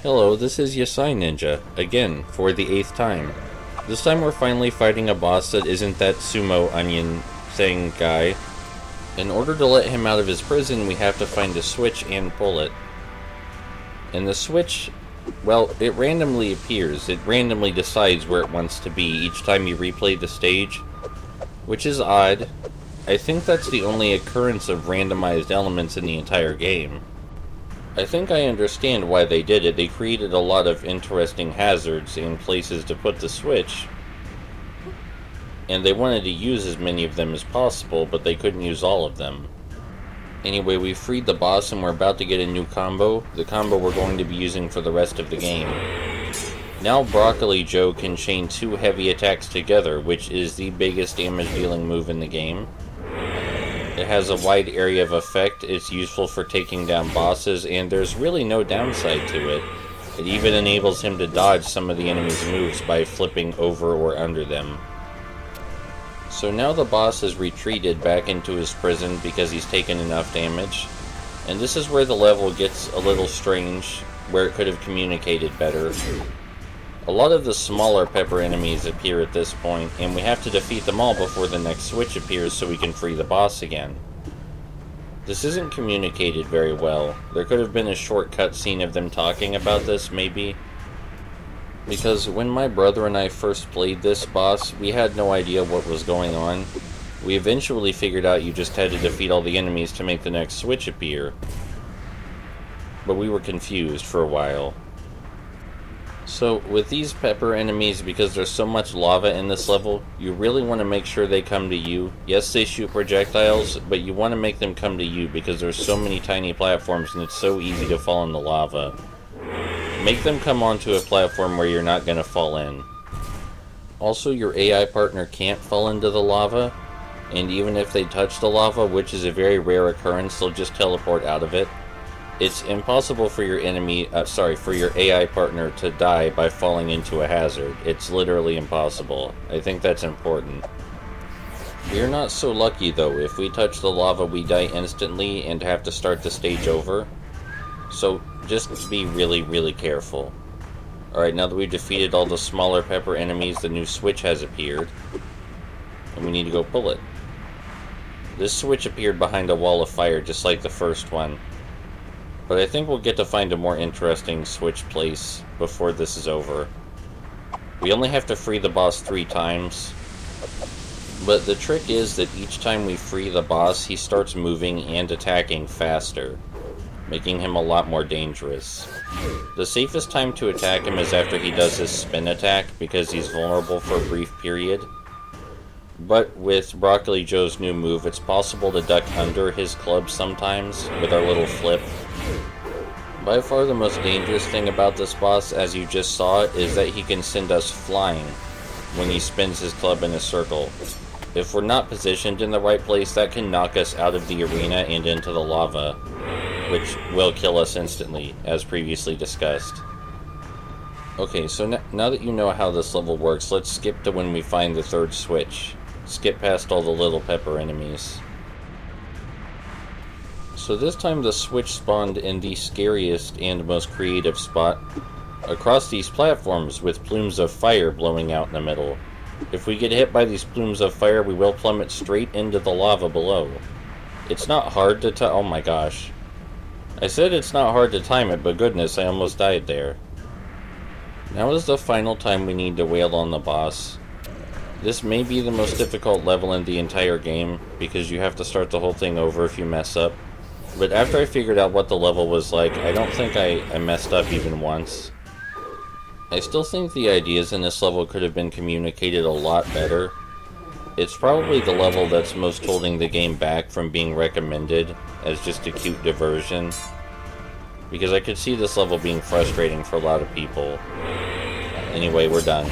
Hello, this is Yasai Ninja, again, for the 8th time. This time we're finally fighting a boss that isn't that sumo onion thing guy. In order to let him out of his prison, we have to find a switch and pull it. And the switch, well, it randomly appears. It randomly decides where it wants to be each time you replay the stage, which is odd. I think that's the only occurrence of randomized elements in the entire game. I think I understand why they did it. They created a lot of interesting hazards and places to put the switch, and they wanted to use as many of them as possible, but they couldn't use all of them. Anyway, we freed the boss and we're about to get a new combo, the combo we're going to be using for the rest of the game. Now Broccoli Joe can chain 2 heavy attacks together, which is the biggest damage dealing move in the game. It has a wide area of effect, it's useful for taking down bosses, and there's really no downside to it. It even enables him to dodge some of the enemy's moves by flipping over or under them. So now the boss has retreated back into his prison because he's taken enough damage. And this is where the level gets a little strange, where it could have communicated better. A lot of the smaller pepper enemies appear at this point, and we have to defeat them all before the next switch appears so we can free the boss again. This isn't communicated very well. There could have been a short cutscene of them talking about this, maybe. Because when my brother and I first played this boss, we had no idea what was going on. We eventually figured out you just had to defeat all the enemies to make the next switch appear. But we were confused for a while. So, with these pepper enemies, because there's so much lava in this level, you really want to make sure they come to you. Yes, they shoot projectiles, but you want to make them come to you because there's so many tiny platforms and it's so easy to fall in the lava. Make them come onto a platform where you're not going to fall in. Also, your AI partner can't fall into the lava, and even if they touch the lava, which is a very rare occurrence, they'll just teleport out of it. It's impossible for your for your AI partner to die by falling into a hazard. It's literally impossible. I think that's important. We're not so lucky though. If we touch the lava, we die instantly and have to start the stage over. So just be really, really careful. Alright, now that we've defeated all the smaller pepper enemies, the new switch has appeared. And we need to go pull it. This switch appeared behind a wall of fire, just like the first one. But I think we'll get to find a more interesting switch place before this is over. We only have to free the boss 3 times. But the trick is that each time we free the boss, he starts moving and attacking faster, making him a lot more dangerous. The safest time to attack him is after he does his spin attack, because he's vulnerable for a brief period. But with Broccoli Joe's new move, it's possible to duck under his club sometimes with our little flip. By far the most dangerous thing about this boss, as you just saw, is that he can send us flying when he spins his club in a circle. If we're not positioned in the right place, that can knock us out of the arena and into the lava, which will kill us instantly, as previously discussed. Okay, so now that you know how this level works, let's skip to when we find the 3rd switch. Skip past all the little pepper enemies. So this time the switch spawned in the scariest and most creative spot, across these platforms with plumes of fire blowing out in the middle. If we get hit by these plumes of fire, we will plummet straight into the lava below. It's not hard to oh my gosh. I said it's not hard to time it, but goodness, I almost died there. Now is the final time we need to wail on the boss. This may be the most difficult level in the entire game, because you have to start the whole thing over if you mess up. But after I figured out what the level was like, I don't think I messed up even once. I still think the ideas in this level could have been communicated a lot better. It's probably the level that's most holding the game back from being recommended as just a cute diversion, because I could see this level being frustrating for a lot of people. Anyway, we're done.